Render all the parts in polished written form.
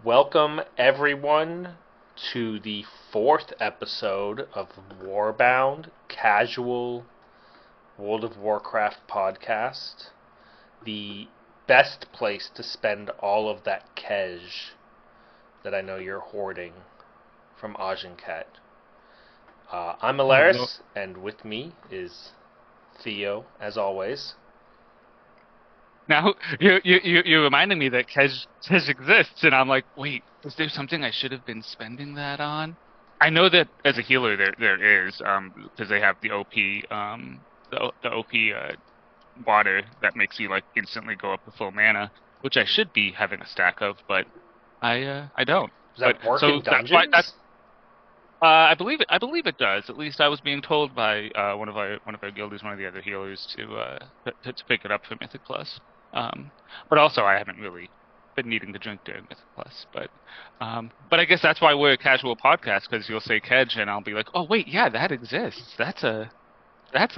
Welcome everyone to the fourth episode of Warbound, casual World of Warcraft podcast. The best place to spend all of that cash that I know you're hoarding from Agincat. I'm Aleris, and with me is Theo, as always. Now you're reminding me that Kej exists, and I'm like, wait, is there something I should have been spending that on? I know that as a healer there is because they have the OP the OP water that makes you like instantly go up to full mana, which I should be having a stack of, but I don't. Does that But work so in dungeons? I believe it does. At least I was being told by one of our guildies, one of the other healers, to pick it up for Mythic Plus. But also I haven't really been needing to drink during Mythic Plus. But I guess that's why we're a casual podcast, because you'll say Kedge and I'll be like, oh wait, yeah, that exists. That's a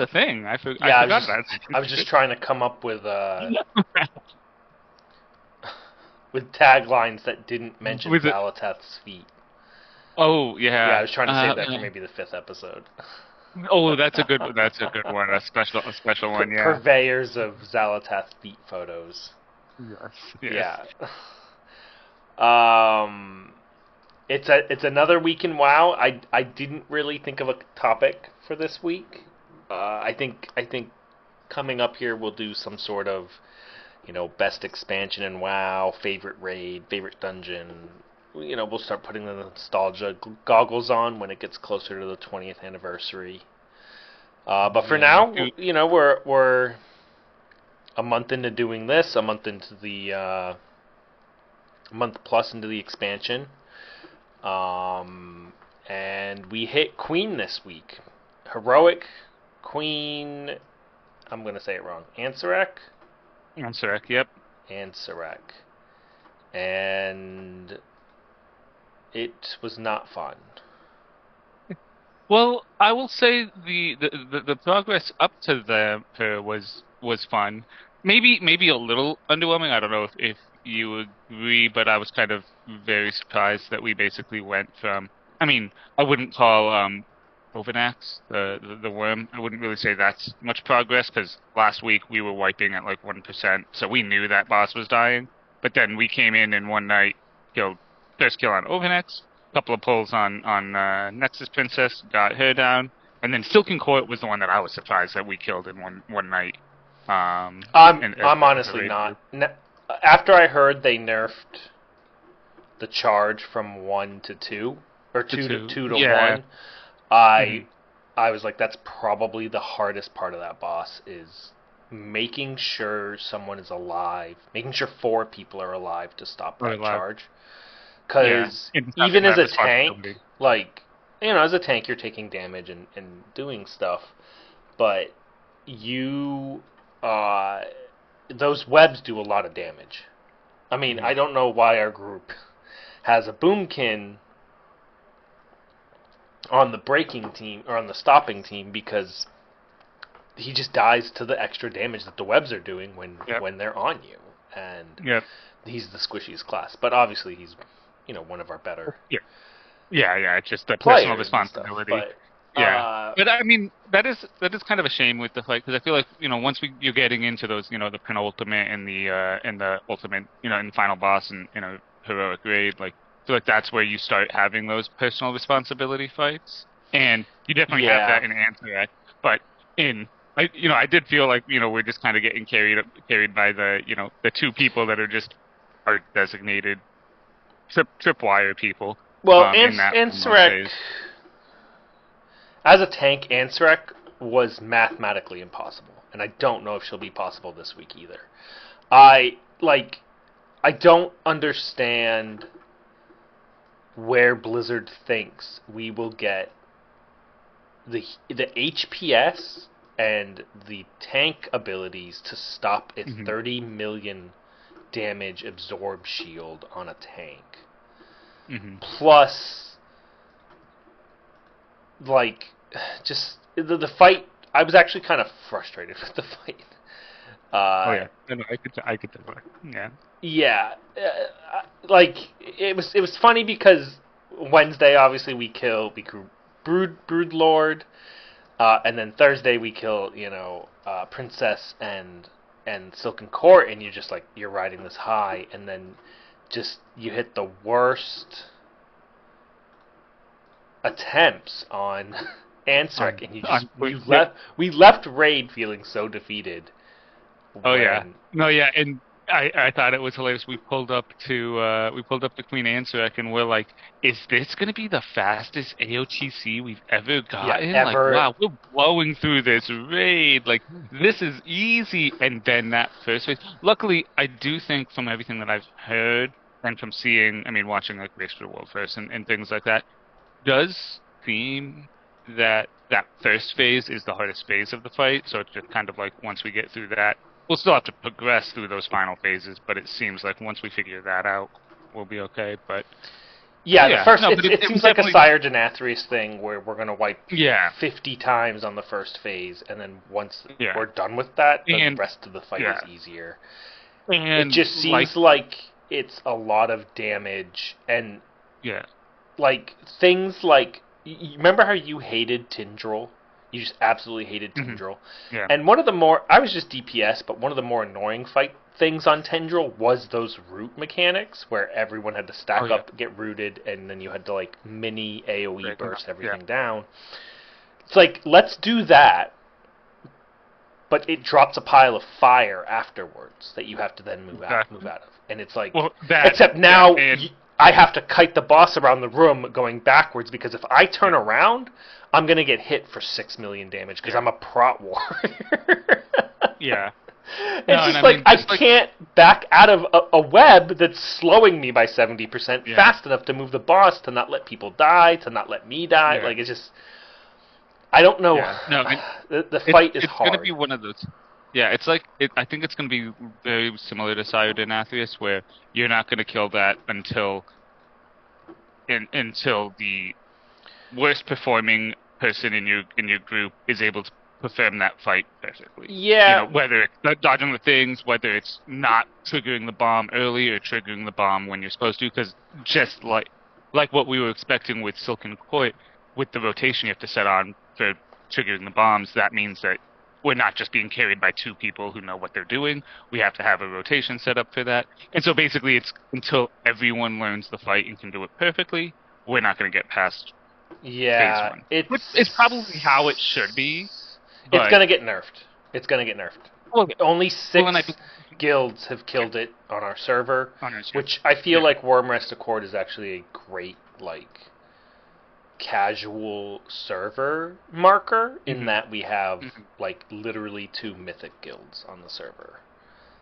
thing. I forgot that. I was just trying to come up with with taglines that didn't mention Zalateth's feet. Oh yeah. Yeah, I was trying to save that for maybe the fifth episode. Oh, that's a good one. That's a good one. A special one. Yeah. Purveyors of Zalateth feet photos. Yes. Yeah. It's another week in WoW. I didn't really think of a topic for this week. I think coming up here we'll do some sort of, best expansion in WoW, favorite raid, favorite dungeon. We'll start putting the nostalgia goggles on when it gets closer to the 20th anniversary. But for now, we're a month into doing this, a month into the a month plus into the expansion, and we hit Queen this week. Heroic Queen. I'm gonna say it wrong. Anserek. Anserek. Yep. Anserek. And it was not fun. Well, I will say the progress up to her was fun. Maybe a little underwhelming. I don't know if you agree, but I was kind of very surprised that we basically went from. I mean, I wouldn't call Ovanax the worm. I wouldn't really say that's much progress, because last week we were wiping at like 1%, so we knew that boss was dying. But then we came in one night, killed first kill on Ovanax, couple of pulls on Nexus Princess, got her down, and then Silken Court was the one that I was surprised that we killed in one night. I'm honestly not. After I heard they nerfed the charge from 1 to 2, or 2 to 1, I was like, that's probably the hardest part of that boss, is making sure someone is alive, making sure 4 people are alive to stop that charge. Because even as a tank, as a tank, you're taking damage and doing stuff, but those webs do a lot of damage. I mean, I don't know why our group has a boomkin on the breaking team, or on the stopping team, because he just dies to the extra damage that the webs are doing when they're on you. And he's the squishiest class. But obviously he's one of our better. Yeah. It's just the personal responsibility. But I mean, that is kind of a shame with the fight, because I feel like once you're getting into those the penultimate and the ultimate in the final boss and heroic raid, like I feel like that's where you start having those personal responsibility fights, and you definitely have that in Anserek. But I did feel like we're just kind of getting carried by the the 2 people that are designated tripwire people. Well, Anserek, as a tank, Anserek was mathematically impossible, and I don't know if she'll be possible this week either. I don't understand where Blizzard thinks we will get the HPS and the tank abilities to stop a 30 million damage absorb shield on a tank. Plus, just the fight. I was actually kind of frustrated with the fight. Oh Uh, yeah. No, I could tell. Yeah. yeah, like it was funny because Wednesday obviously we grew Brood Lord, and then Thursday we kill Princess and Silken Court, and you're just like you're riding this high, and then just you hit the worst attempts on Anserek, and we left raid feeling so defeated. Oh yeah. When No, yeah, and I thought it was hilarious. We pulled up to Queen Anserek and we're like, is this gonna be the fastest AOTC we've ever yeah, gotten? Like, ever. wow, we're blowing through this raid. Like, this is easy. And then that first phase. Luckily, I do think from everything that I've heard and from seeing, I mean, watching like Race for the World first and things like that, does seem that that first phase is the hardest phase of the fight. So it's just kind of like once we get through that. We'll still have to progress through those final phases, but it seems like once we figure that out, we'll be okay. But Yeah, the yeah, first no, it it seems was like a definitely Sire Denathrius thing where we're gonna wipe yeah, 50 times on the first phase, and then once yeah, we're done with that, the and rest of the fight yeah, is easier. It and just seems like it's a lot of damage, and yeah, like things like remember how you hated Tindril? You just absolutely hated hmm Tindril. yeah, And one of the more I was just DPS, but one of the more annoying fight things on Tendril was those root mechanics where everyone had to oh stack yeah, up, get rooted, and then you had to like mini AoE right, no, burst yeah, everything down. It's like let's do that, but it drops a pile of fire afterwards that you have to then move exactly. out of. And it's like Well, that except yeah, now and I have to kite the boss around the room going backwards because if I turn yeah, around, I'm going to get hit for 6 million damage because yeah, I'm a prot warrior. yeah. No, It's and just I like mean, I just like can't back out of a web that's slowing me by 70% yeah, fast enough to move the boss, to not let people die, to not let me die. yeah, Like it's just I don't know. yeah. No, and The fight is it's gonna hard. be one of those. Yeah, it's like I think it's gonna be very similar to Sire Denathrius, where you're not gonna kill that until the worst performing person in your group is able to perform that fight perfectly. You know, Yeah, whether it's dodging the things, whether it's not triggering the bomb early or triggering the bomb when you're supposed to, because just like what we were expecting with Silken Court, with the rotation you have to set on for triggering the bombs, that means that we're not just being carried by two people who know what they're doing. We have to have a rotation set up for that. And so basically it's until everyone learns the fight and can do it perfectly, we're not going to get past phase yeah. one. Which is probably how it should be, It's but gonna get nerfed. It's gonna get nerfed. well, Only well, and I 6 guilds have killed it on our server, on our server. which I feel Yeah. like Worm Rest Accord is actually a great like casual server marker in hmm that we have hmm like literally 2 mythic guilds on the server.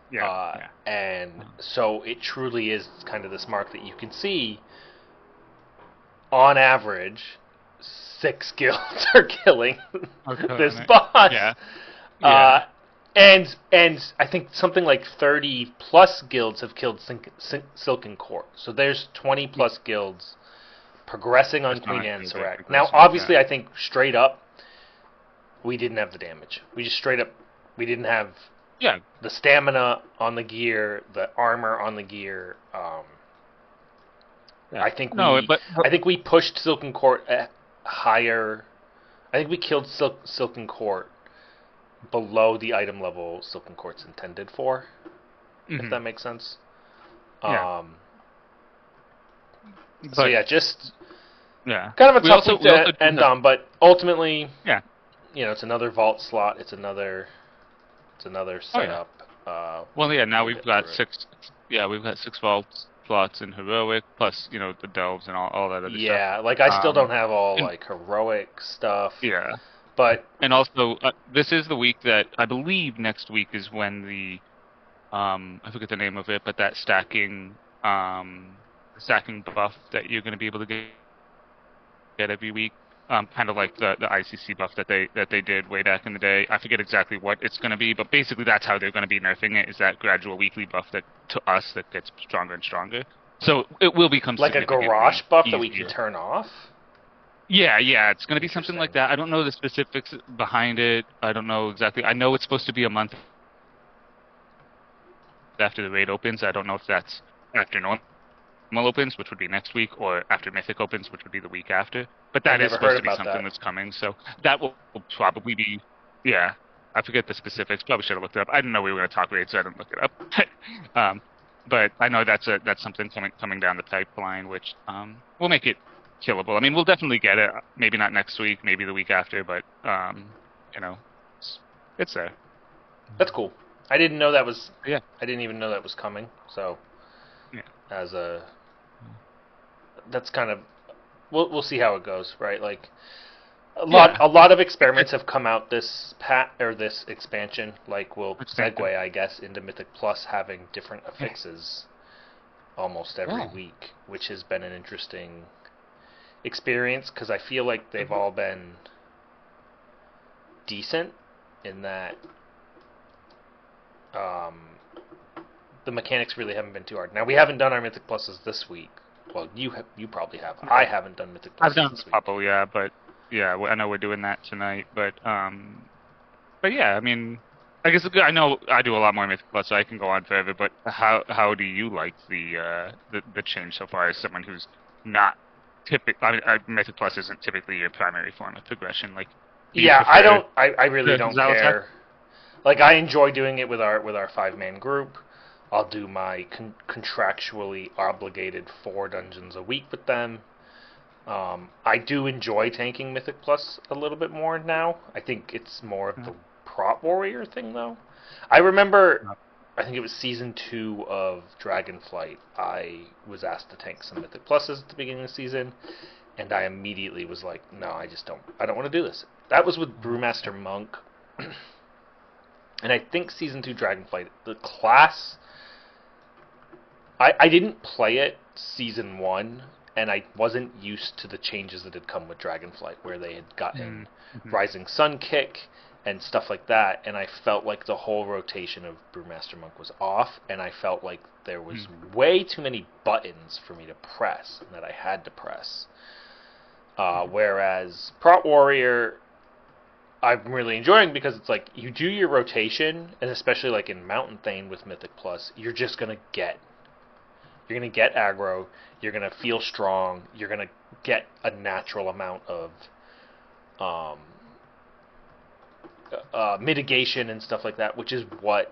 Yeah. Yeah. And Um, so it truly is kind of this mark that you can see on average 6 guilds are killing this okay. boss. Yeah. Uh, Yeah. and I think something like 30 plus guilds have killed Silken Court. So there's 20 plus guilds progressing on That's Queen not good. Anserek. Now, Progressing. obviously, Yeah. I think straight up, we didn't have the damage. We just straight up, we didn't have Yeah. the stamina on the gear, the armor on the gear. Yeah. No, I think we pushed Silken Court at higher. I think we killed Silken Court below the item level Silken Court's intended for, if hmm that makes sense. Yeah. Um, so But yeah, just yeah. kind of a tough week We also to do end have on, but ultimately, yeah. it's another vault slot. It's another Oh yeah. setup. Well, yeah. Now We'll we've get got through it. 6. Yeah, we've got 6 vault slots in heroic, plus the delves and all that other stuff. Yeah, like I still don't Um, have all and like heroic stuff, yeah. but And also, this is the week that I believe next week is when the I forget the name of it, but that stacking buff that you're going to be able to get every week, kind of like the ICC buff that they did way back in the day. I forget exactly what it's going to be, but basically that's how they're going to be nerfing it. Is that gradual weekly buff that to us that gets stronger and stronger. So it will become like a garage significantly buff that we can easier. turn off. Yeah, yeah, it's going to be something like Interesting. that. I don't know the specifics behind it. I don't know exactly. I know it's supposed to be a month after the raid opens. I don't know if that's after normal opens, which would be next week, or after Mythic opens, which would be the week after. But I that is never supposed heard to be about something that. that's coming, so that will probably be, yeah. I forget the specifics. Probably should have looked it up. I didn't know we were going to talk raids, so I didn't look it up. But I know that's something coming down the pipeline, which will make it killable. I mean, we'll definitely get it. Maybe not next week, maybe the week after, but you know, it's there. That's cool. I didn't know that was. Yeah. I didn't even know that was coming. So, Yeah. That's kind of. We'll see how it goes, right? Like a lot of experiments have come out this this expansion. Like we'll segue, I guess, into Mythic Plus having different affixes almost every week, which has been an interesting experience because I feel like they've all been decent in that the mechanics really haven't been too hard. Now we haven't done our Mythic Pluses this week. Well, you probably have. I haven't done Mythic Pluses. I've done this week. a couple, yeah, but yeah, I know we're doing that tonight. But yeah, I mean, I guess I know I do a lot more Mythic Plus, so I can go on forever. But how do you like the change so far as someone who's not Mythic Plus isn't typically your primary form of progression. Like, I really don't care. Like, I enjoy doing it with our 5-man group. I'll do my contractually obligated 4 dungeons a week with them. I do enjoy tanking Mythic Plus a little bit more now. I think it's more of the prot warrior thing, though. I remember, I think it was season 2 of Dragonflight. I was asked to tank some Mythic Pluses at the beginning of the season, and I immediately was like, no, I don't want to do this. That was with Brewmaster Monk. And I think season 2 Dragonflight, the class, I didn't play it season 1, and I wasn't used to the changes that had come with Dragonflight, where they had gotten Rising Sun Kick and stuff like that, and I felt like the whole rotation of Brewmaster Monk was off, and I felt like there was way too many buttons for me to press, and that I had to press. Whereas Prot Warrior, I'm really enjoying because it's like you do your rotation, and especially like in Mountain Thane with Mythic Plus, you're gonna get aggro, you're gonna feel strong, you're gonna get a natural amount of mitigation and stuff like that, which is what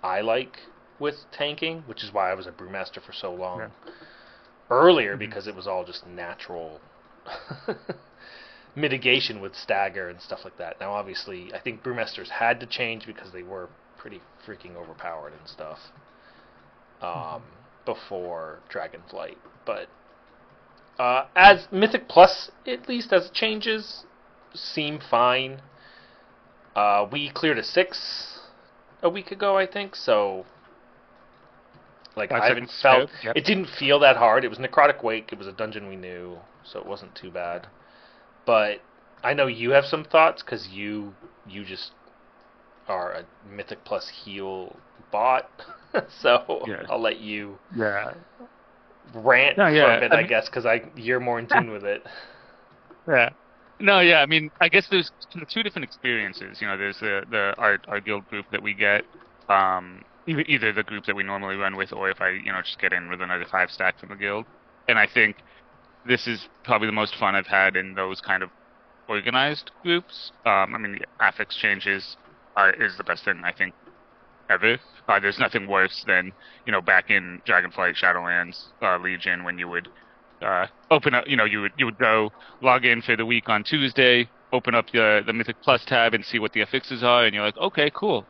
I like with tanking, which is why I was a Brewmaster for so long earlier, because it was all just natural mitigation with stagger and stuff like that. Now, obviously, I think Brewmasters had to change because they were pretty freaking overpowered and stuff before Dragonflight. But as Mythic Plus, at least as it changes, seem fine. We cleared a 6 a week ago, I think, so like I haven't felt it didn't feel that hard. It was Necrotic Wake, it was a dungeon we knew, so it wasn't too bad. But I know you have some thoughts because you just are a Mythic Plus heal bot, so I'll let you rant for a bit, I guess, because you're more in tune with it. Yeah. No, yeah. I mean, I guess there's 2 different experiences. You know, there's our guild group that we get, either the group that we normally run with, or if I just get in with another 5 stack from the guild. And I think this is probably the most fun I've had in those kind of organized groups. I mean, the affix changes is the best thing I think ever. There's nothing worse than back in Dragonflight, Shadowlands, Legion, when you would open up, you would go log in for the week on Tuesday, open up the Mythic Plus tab and see what the affixes are, and you're like, okay, cool.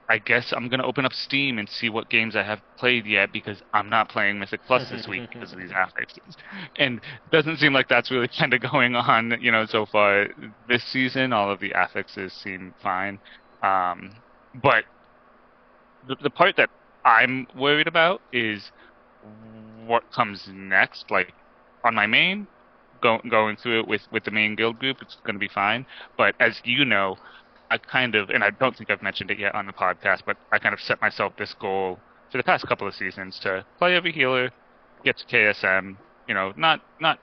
I guess I'm going to open up Steam and see what games I have played yet, because I'm not playing Mythic Plus this week because of these affixes. And it doesn't seem like that's really kind of going on, so far this season. All of the affixes seem fine. But the part that I'm worried about is what comes next. Like, on my main, going through it with the main guild group, it's going to be fine. But as you know, I kind of, and I don't think I've mentioned it yet on the podcast, but I kind of set myself this goal for the past couple of seasons to play every healer, get to KSM, not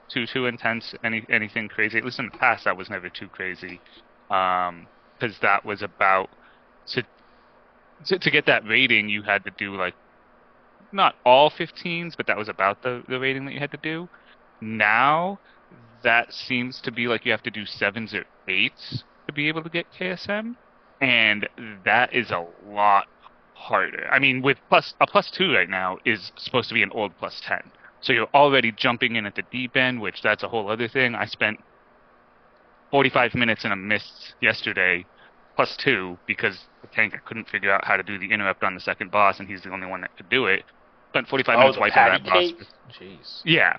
too intense, anything crazy. At least in the past, that was never too crazy, because that was about to to get that rating, you had to do like not all 15s, but that was about the rating that you had to do. Now that seems to be like you have to do 7s or 8s to be able to get KSM, and that is a lot harder. I mean, with +2 right now is supposed to be an old +10. So you're already jumping in at the deep end, which that's a whole other thing. I spent 45 minutes in a mist yesterday, +2, because the tank couldn't figure out how to do the interrupt on the second boss, and he's the only one that could do it. Spent 45 minutes the wiping patty that boss. cake? Jeez. Yeah,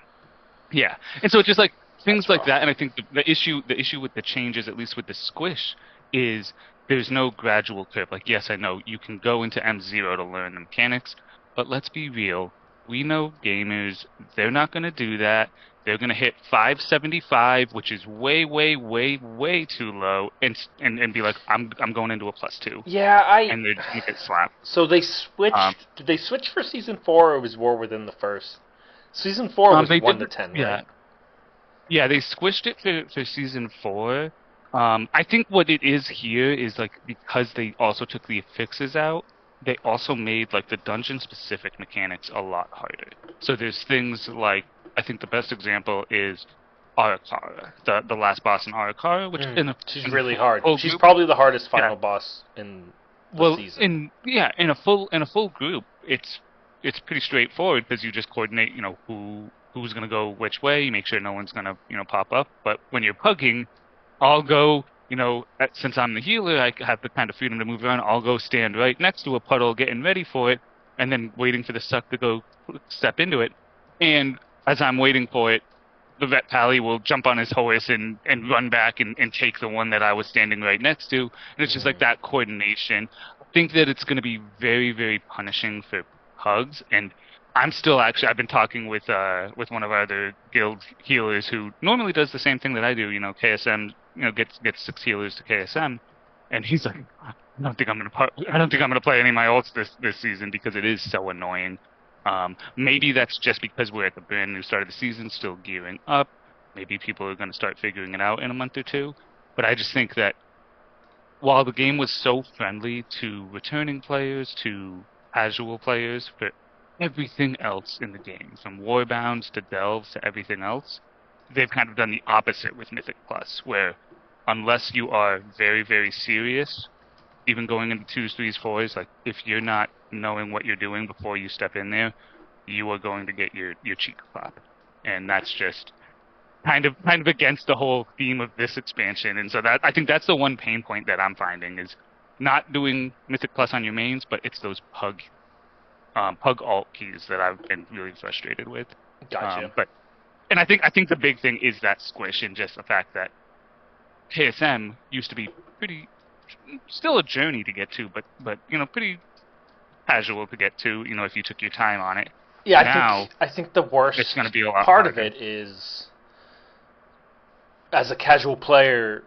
yeah. And so it's just like things That's like rough. that. And I think the issue with the changes, at least with the squish, is there's no gradual curve. Like, yes, I know you can go into M0 to learn the mechanics, but let's be real. We know gamers, they're not going to do that. They're going to hit 575, which is way, way, way, way too low, and be like, I'm going into a +2. Yeah, And they're just going to get slapped. So they switched. Did they switch for season 4, or was War within the first? Season 4 was 1 to 10, yeah. right? Yeah, they squished it for season 4. I think what it is here is like because they also took the affixes out, they also made like the dungeon specific mechanics a lot harder. So there's things like I think the best example is Arakara, the last boss in Arakara, which she's really hard. She's group, probably the hardest final boss in the season. in a full group, it's pretty straightforward because you just coordinate, who's going to go which way. You make sure no one's going to, pop up. But when you're pugging, I'll go, since I'm the healer, I have the kind of freedom to move around. I'll go stand right next to a puddle, getting ready for it, and then waiting for the suck to go step into it. And as I'm waiting for it, the vet pally will jump on his horse and run back and take the one that I was standing right next to. And it's just like that coordination. I think that it's going to be very, very punishing for pugs. And I'm still I've been talking with one of our other guild healers who normally does the same thing that I do. KSM, gets 6 healers to KSM. And he's like, I don't think I'm gonna play any of my ults this season because it is so annoying. Maybe that's just because we're at the brand new start of the season, still gearing up. Maybe people are going to start figuring it out in a month or two. But I just think that while the game was so friendly to returning players, to casual players, for everything else in the game, from Warbounds to Delves to everything else, they've kind of done the opposite with Mythic Plus, where unless you are very, very serious, even going into 2s, 3s, 4s, like if you're not knowing what you're doing before you step in there, you are going to get your cheek clapped. And that's just kind of against the whole theme of this expansion. And so that I think that's the one pain point that I'm finding is not doing Mythic Plus on your mains, but it's those pug alt keys that I've been really frustrated with. Gotcha. And I think the big thing is that squish and just the fact that KSM used to be still a journey to get to, but pretty casual to get to, if you took your time on it. Yeah, now, I think the worst it's going to be a lot part harder. of it is, as a casual player,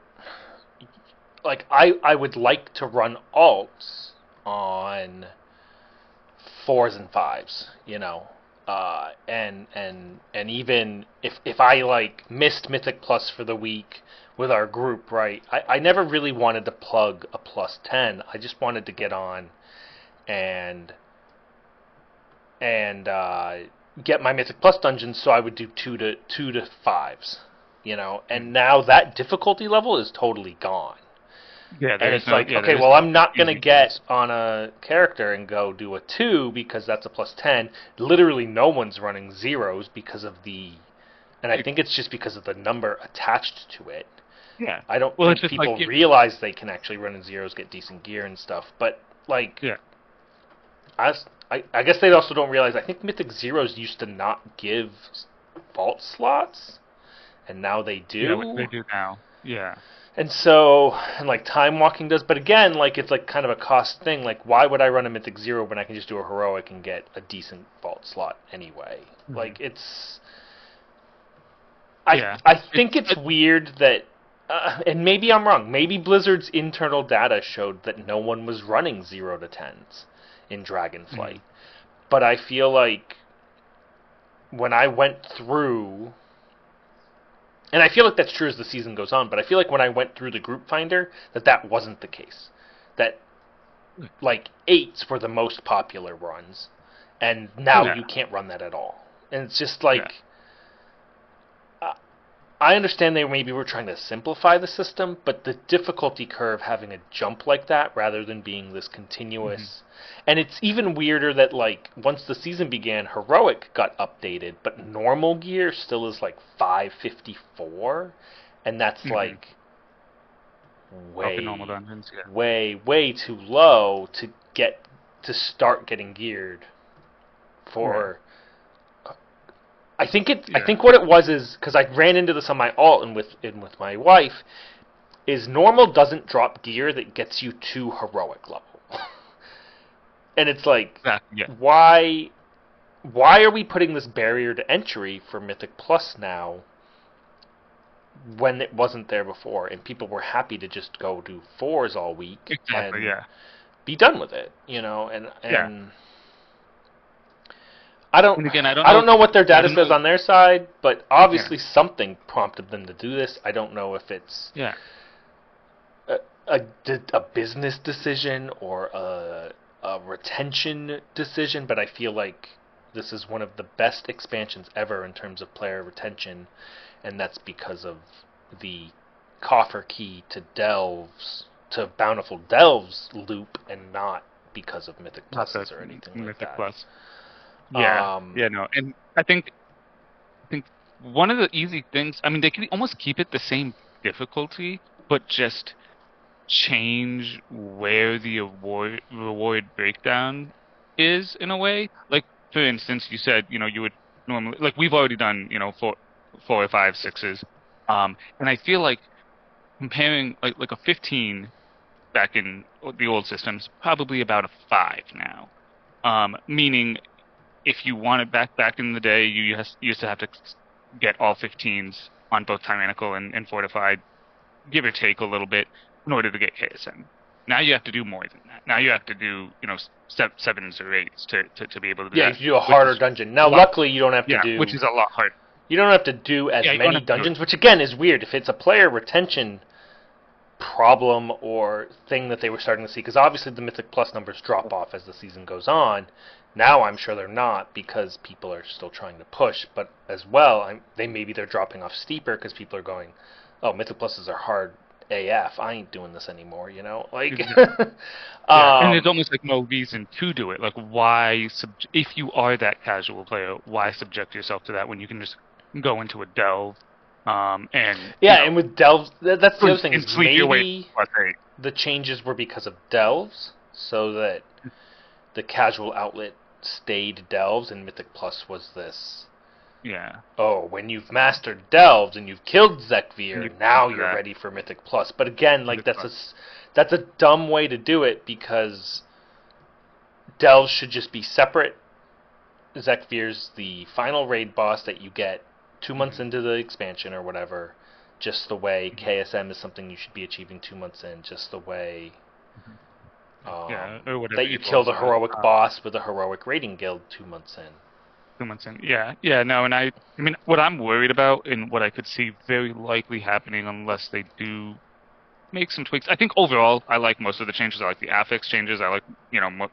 like I would like to run alts on 4s and 5s, and even if I like missed Mythic Plus for the week with our group, right? I never really wanted to plug a +10. I just wanted to get on and get my Mythic Plus dungeons, so I would do 2 to 5s, And now that difficulty level is totally gone. Yeah, and it's well, I'm not going to get on a character and go do a 2 because that's a +10. Literally no one's running 0s because of and I think it's just because of the number attached to it. Yeah. I don't think people realize they can actually run in 0s, get decent gear and stuff. But, I guess they also don't realize, I think Mythic 0s used to not give vault slots, and now they do. Yeah, they do now. Yeah. And so, Time Walking does, but again, it's kind of a cost thing. Why would I run a Mythic 0 when I can just do a Heroic and get a decent vault slot anyway? Mm-hmm. I think it's weird that, and maybe I'm wrong, maybe Blizzard's internal data showed that no one was running 0 to 10s in Dragonflight. Mm-hmm. But I feel like when I went through, and I feel like that's true as the season goes on, but I feel like when I went through the group finder, that wasn't the case. That like 8s were the most popular runs, and now Yeah. you can't run that at all. And it's just Yeah. I understand they maybe were trying to simplify the system, but the difficulty curve having a jump like that rather than being this continuous. And it's even weirder that, like, once the season began, Heroic got updated, but normal gear still is like 554, and that's like Up in normal dungeons, way too low to start getting geared for. I think what it was is because I ran into this on my alt and with my wife is normal doesn't drop gear that gets you to heroic level, and it's like why are we putting this barrier to entry for Mythic Plus now when it wasn't there before and people were happy to just go do 4s all week and be done with it, and. I don't know what their data says on their side, but obviously something prompted them to do this. I don't know if it's a business decision or a retention decision, but I feel like this is one of the best expansions ever in terms of player retention, and that's because of the coffer key to Bountiful Delves loop, and not because of Mythic Pluses or anything like that. Plus. Yeah, and I think one of the easy things, I mean, they can almost keep it the same difficulty, but just change where the reward breakdown is in a way. Like, for instance, you said, you would normally, like, we've already done, 4 or 5 6s, and I feel like comparing like a 15 back in the old systems, probably about a 5 now. Meaning, if you wanted back in the day, you used to have to get all 15s on both tyrannical and fortified, give or take a little bit, in order to get KSM. Now you have to do more than that. Now you have to do 7s or 8s to be able to do that. Yeah, you do a harder dungeon. Now, luckily, you don't have to do... which is a lot harder. You don't have to do as many dungeons, which again is weird. If it's a player retention problem or thing that they were starting to see, because obviously the Mythic Plus numbers drop off as the season goes on. Now I'm sure they're not because people are still trying to push, but as well, maybe they're dropping off steeper because people are going, oh, Mythic Pluses are hard AF. I ain't doing this anymore, like. And there's almost like no reason to do it. Like, why? If you are that casual player, why subject yourself to that when you can just go into a delve? And with delves, that's the other thing. Is maybe the changes were because of delves, so that the casual outlet stayed delves, and Mythic Plus was this. Yeah. Oh, when you've mastered delves and you've killed Zekvir, now you're ready for Mythic Plus. But again, like that's a dumb way to do it because delves should just be separate. Zekvir's the final raid boss that you get 2 months into the expansion or whatever. Just the way KSM is something you should be achieving 2 months in. Just the way. Or that you kill the heroic boss with a heroic raiding guild 2 months in. 2 months in. Yeah, no, and I mean, what I'm worried about and what I could see very likely happening unless they do make some tweaks. I think overall, I like most of the changes. I like the affix changes. I like,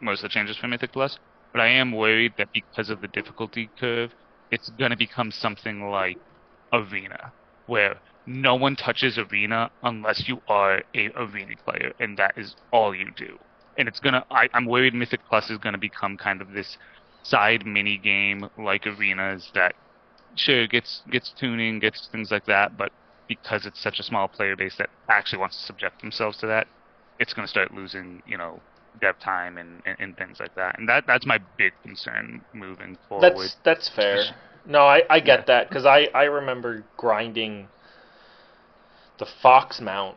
most of the changes for Mythic Plus. But I am worried that because of the difficulty curve, it's going to become something like Arena, where no one touches Arena unless you are a Arena player, and that is all you do. And I'm worried Mythic Plus is going to become kind of this side mini game like Arenas that sure gets tuning, gets things like that, but because it's such a small player base that actually wants to subject themselves to that, it's going to start losing, dev time and things like that. And that's my big concern moving forward. That's fair. No, I get that, because I remember grinding the Fox mount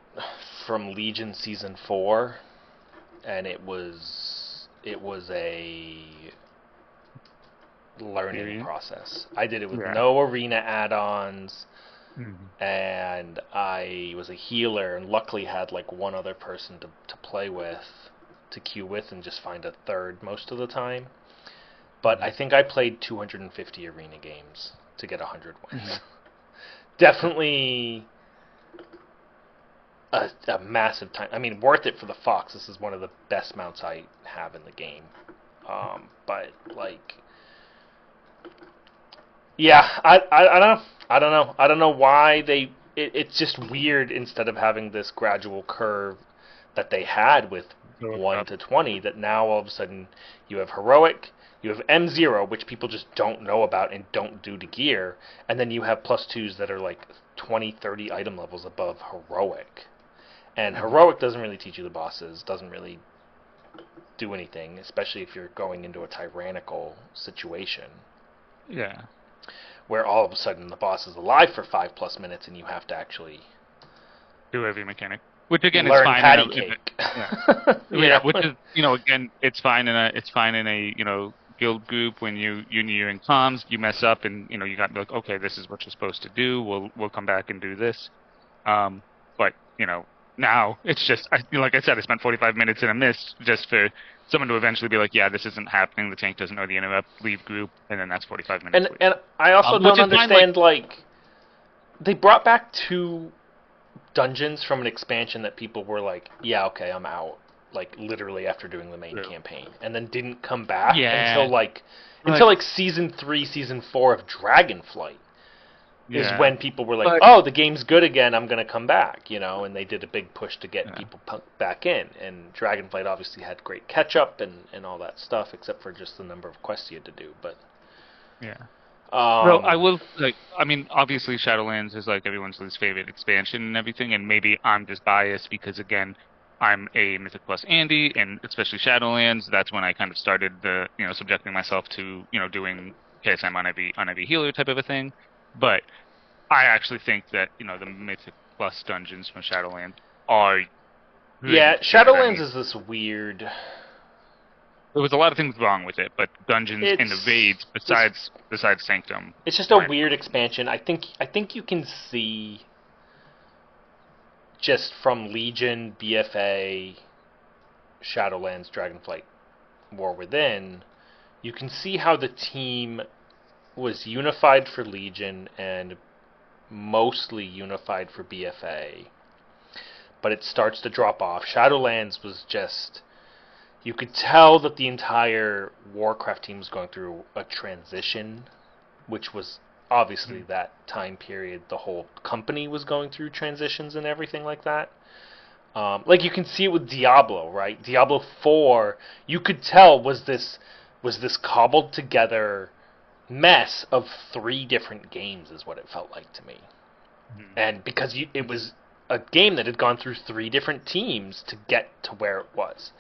from Legion Season 4, and it was a learning process. I did it with no arena add-ons, and I was a healer, and luckily had like one other person to play with, to queue with, and just find a third most of the time. But I think I played 250 arena games to get 100 wins. Definitely a massive time. I mean, worth it for the fox. This is one of the best mounts I have in the game. But like, yeah, I don't know why they. It's just weird. Instead of having this gradual curve that they had with 1 to 20, that now all of a sudden you have heroic, you have M0, which people just don't know about and don't do to gear, and then you have +2s that are like 20, 30 item levels above heroic. And heroic doesn't really teach you the bosses, doesn't really do anything, especially if you're going into a tyrannical situation. Yeah. Where all of a sudden the boss is alive for 5+ minutes and you have to actually do every mechanic. Which again is learn fine. patty cake. Yeah, which is again it's fine in a guild group when you're in comms, you mess up and you got to be like, okay, this is what you're supposed to do. We'll come back and do this. But now it's just like I said, I spent 45 minutes in a mist just for someone to eventually be like, yeah, this isn't happening. The tank doesn't know the interrupt. Leave group, and then that's 45 minutes. And I also don't understand like they brought back 2 dungeons from an expansion that people were like, yeah, okay, I'm out, like literally after doing the main campaign, and then didn't come back until season 3, season 4 of Dragonflight is when people were like, oh, the game's good again, I'm gonna come back, and they did a big push to get people back in, and Dragonflight obviously had great catch up and all that stuff, except for just the number of quests you had to do, but well, I will obviously Shadowlands is like everyone's least favorite expansion and everything, and maybe I'm just biased because again, I'm a Mythic Plus Andy, and especially Shadowlands. That's when I kind of started the subjecting myself to doing KSM on every healer type of a thing. But I actually think that the Mythic Plus dungeons from Shadowlands are Shadowlands is this weird. There was a lot of things wrong with it, but dungeons and the raids, besides Sanctum, it's just a weird expansion. I think you can see just from Legion, BFA, Shadowlands, Dragonflight, War Within, you can see how the team was unified for Legion and mostly unified for BFA, but it starts to drop off. Shadowlands was just. You could tell that the entire Warcraft team was going through a transition, which was obviously that time period. The whole company was going through transitions and everything like that. Like you can see it with Diablo, right? Diablo 4, you could tell was this cobbled together mess of 3 different games, is what it felt like to me. And because it was a game that had gone through 3 different teams to get to where it was.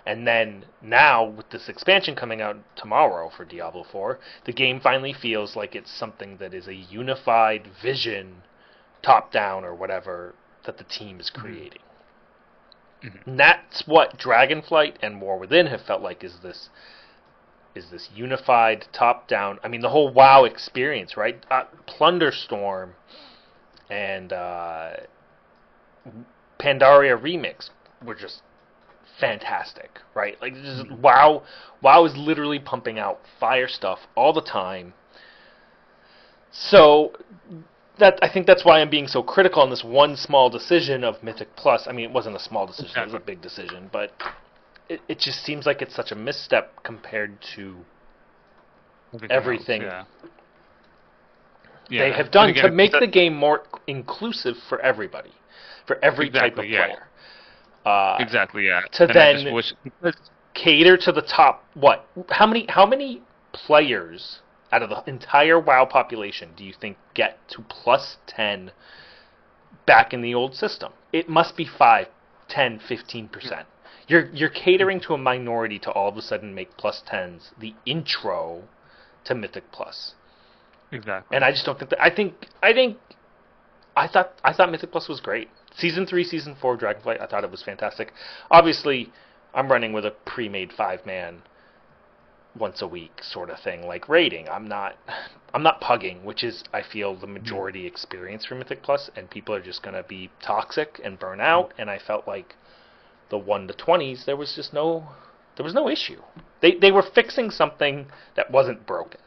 And then now, with this expansion coming out tomorrow for Diablo 4, the game finally feels like it's something that is a unified vision, top-down or whatever, that the team is creating. And that's what Dragonflight and War Within have felt like, is this unified, top-down. I mean, the whole WoW experience, right? Plunderstorm and Pandaria Remix were just fantastic, right? Like just WoW is literally pumping out fire stuff all the time. So I think that's why I'm being so critical on this one small decision of Mythic Plus. I mean, it wasn't a small decision; it was a big decision, but it just seems like it's such a misstep compared to everything they have done to make the game more inclusive for everybody, for every type of player. Exactly, yeah. To then cater to the top. What? How many players out of the entire WoW population do you think get to +10 back in the old system? It must be 5, 10, 15%. You're catering to a minority to all of a sudden make +10s the intro to Mythic Plus. Exactly. And I just don't think that. I thought Mythic Plus was great. Season 3, Season 4 Dragonflight, I thought it was fantastic. Obviously, I'm running with a pre-made 5-man once a week sort of thing, like raiding. I'm not pugging, which is, I feel, the majority experience for Mythic Plus, and people are just going to be toxic and burn out, and I felt like the 1 to 20s, there was no issue. They were fixing something that wasn't broken.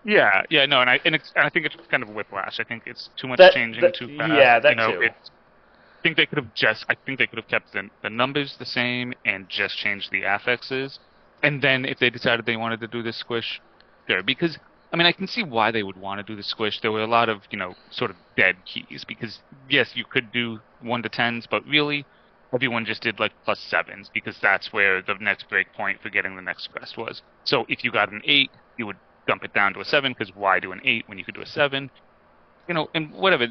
Yeah, no, and I think it's kind of a whiplash. I think it's too much changing too fast. Yeah, that too. think they could have kept the numbers the same and just changed the affixes. And then if they decided they wanted to do the squish, sure. Because I mean, I can see why they would want to do the squish. There were a lot of, sort of dead keys because yes, you could do 1 to 10s, but really everyone just did like +7s because that's where the next break point for getting the next crest was. So if you got an 8, you would dump it down to a 7 because why do an 8 when you could do a 7? And whatever,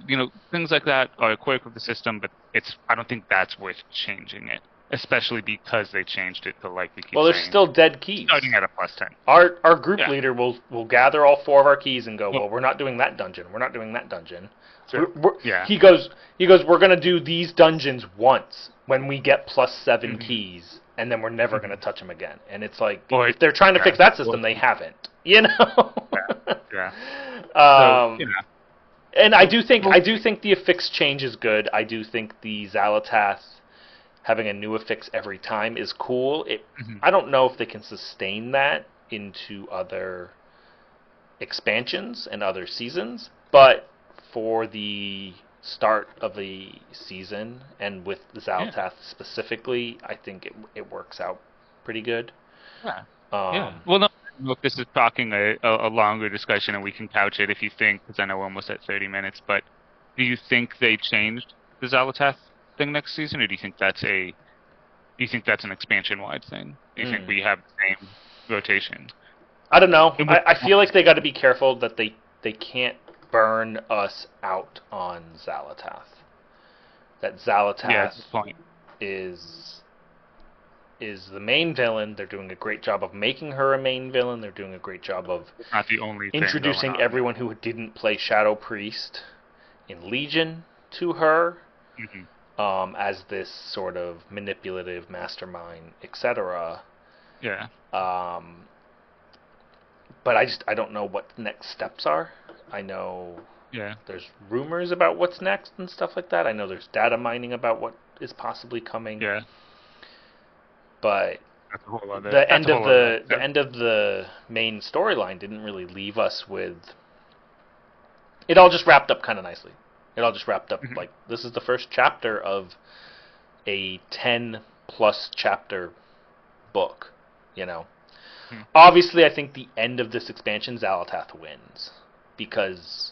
things like that are a quirk of the system, but I don't think that's worth changing it, especially because they changed it to, like we keep Well, there's saying, still dead keys. starting at a +10. Our group leader will gather all 4 of our keys and go, well, we're not doing that dungeon. We're not doing that dungeon. Sure. He goes, we're going to do these dungeons once when we get +7 keys, and then we're never going to touch them again. And it's like, if they're trying to fix that system, they haven't. Yeah. And I do think the affix change is good. I do think the Xalatath having a new affix every time is cool. I don't know if they can sustain that into other expansions and other seasons, but for the start of the season and with the Xalatath specifically, I think it works out pretty good. Yeah. Well, no. Look, this is talking a longer discussion, and we can couch it if you think, because I know we're almost at 30 minutes. But do you think they changed the Xalatath thing next season, or do you think that's an expansion-wide thing? Do you think we have the same rotation? I don't know. I feel like they got to be careful that they can't burn us out on Xalatath. That Xalatath is the main villain. They're doing a great job of making her a main villain. They're doing a great job of not the only introducing everyone who didn't play Shadow Priest in Legion to her as this sort of manipulative mastermind, etc. Yeah. But I don't know what the next steps are. I know there's rumors about what's next and stuff like that. I know there's data mining about what is possibly coming. Yeah. But the end of the main storyline didn't really leave us with. It all just wrapped up kind of nicely. It all just wrapped up like this is the first chapter of a 10+ chapter book. Obviously, I think the end of this expansion, Xalatath wins because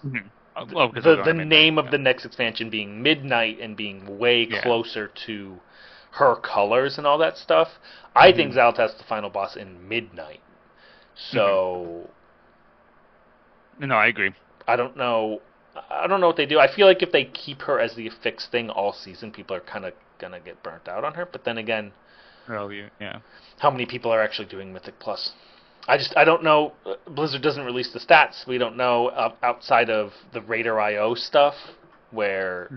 the name of the next expansion being Midnight and being way closer to her colors and all that stuff. I think Xalatath's the final boss in Midnight. So no, I agree. I don't know what they do. I feel like if they keep her as the affix thing all season, people are kind of gonna get burnt out on her. But then again, how many people are actually doing Mythic Plus? I don't know. Blizzard doesn't release the stats. We don't know outside of the Raider.io stuff, where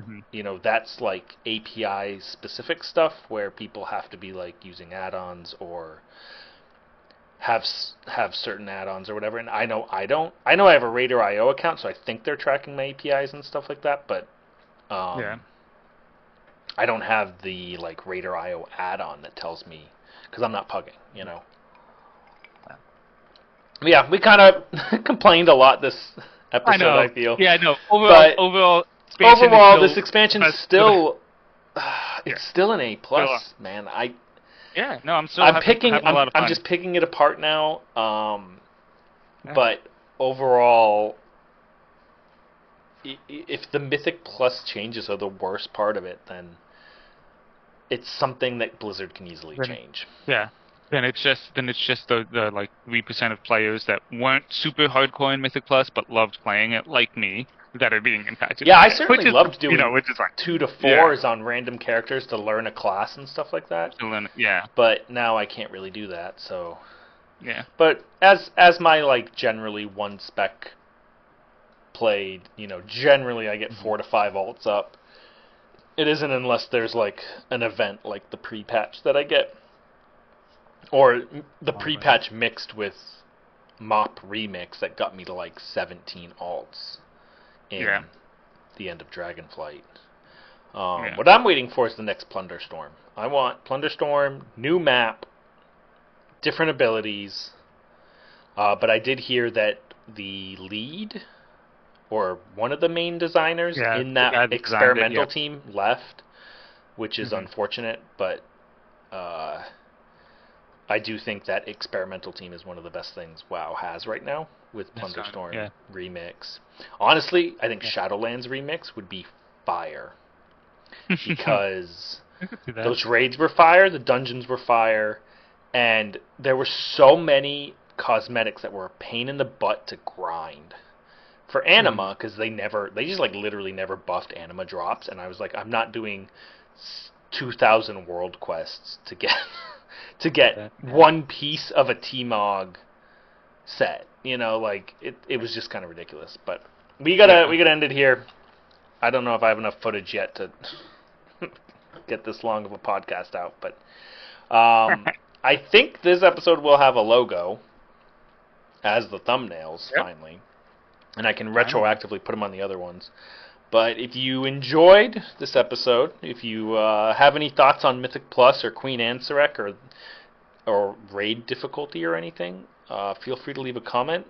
that's like API specific stuff where people have to be like using add-ons or have certain add-ons or whatever. And I know I have a Raider.io account, so I think they're tracking my APIs and stuff like that. But I don't have the like Raider.io add-on that tells me because I'm not pugging. Yeah, we kind of complained a lot this episode. I feel. Yeah, no. Overall, this expansion is still it's still an A+, man. I'm just picking it apart now. But overall, if the Mythic Plus changes are the worst part of it, then it's something that Blizzard can easily change. Yeah. Then it's just the like 3% of players that weren't super hardcore in Mythic Plus but loved playing it, like me, that are being impacted. Yeah, I certainly loved doing which is like 2 to 4s on random characters to learn a class and stuff like that. But now I can't really do that, so. Yeah. But as my like generally one spec played, generally I get 4 to 5 alts up. It isn't unless there's like an event like the pre-patch that I get. Or the pre-patch mixed with Mop Remix that got me to like 17 alts in the end of Dragonflight. What I'm waiting for is the next Plunderstorm. I want Plunderstorm, new map, different abilities. But I did hear that the lead, or one of the main designers in that experimental team left. which is unfortunate, but I do think that experimental team is one of the best things WoW has right now with Plunderstorm Remix. Honestly, I think Shadowlands Remix would be fire because those raids were fire, the dungeons were fire, and there were so many cosmetics that were a pain in the butt to grind. For Anima, because they just like literally never buffed Anima drops, and I was like, I'm not doing 2,000 world quests to get one piece of a T-Mog set. You know, like it was just kind of ridiculous. But we gotta end it here. I don't know if I have enough footage yet to get this long of a podcast out, but I think this episode will have a logo as the thumbnails finally. And I can retroactively put them on the other ones. But if you enjoyed this episode, if you have any thoughts on Mythic Plus or Queen Anserek or raid difficulty or anything, feel free to leave a comment.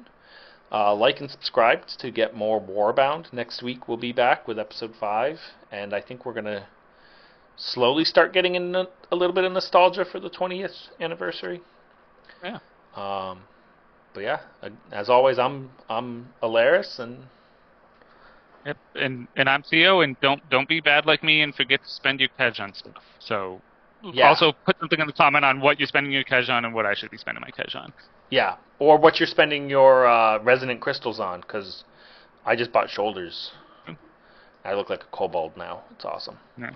Like and subscribe to get more Warbound. Next week we'll be back with episode 5. And I think we're going to slowly start getting in a little bit of nostalgia for the 20th anniversary. Yeah. But yeah, as always, I'm Aleris, and yep, and I'm Theo, and don't be bad like me and forget to spend your cash on stuff. So also put something in the comment on what you're spending your cash on and what I should be spending my cash on. Yeah, or what you're spending your resonant crystals on, because I just bought shoulders. I look like a kobold now. It's awesome. Yeah.